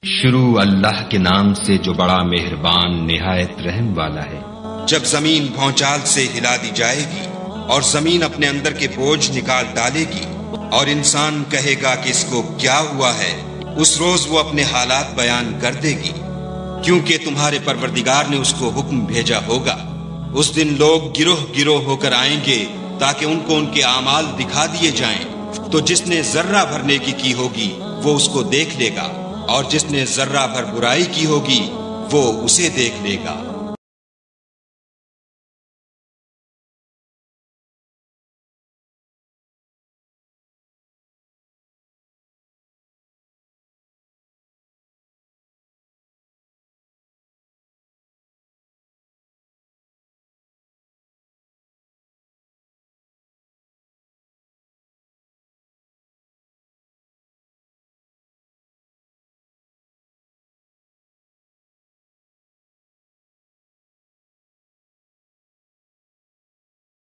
शुरू अल्लाह के नाम से जो बड़ा मेहरबान निहायत रहम वाला है। जब जमीन भौचाल से हिला दी जाएगी और जमीन अपने अंदर के बोझ निकाल डालेगी और इंसान कहेगा कि इसको क्या हुआ है, उस रोज वो अपने हालात बयान कर देगी, क्योंकि तुम्हारे परवरदिगार ने उसको हुक्म भेजा होगा। उस दिन लोग गिरोह गिरोह होकर आएंगे ताकि उनको उनके आमाल दिखा दिए जाएं। तो जिसने जर्रा भर नेकी की होगी वो उसको देख लेगा और जिसने जर्रा भर बुराई की होगी वो उसे देख लेगा।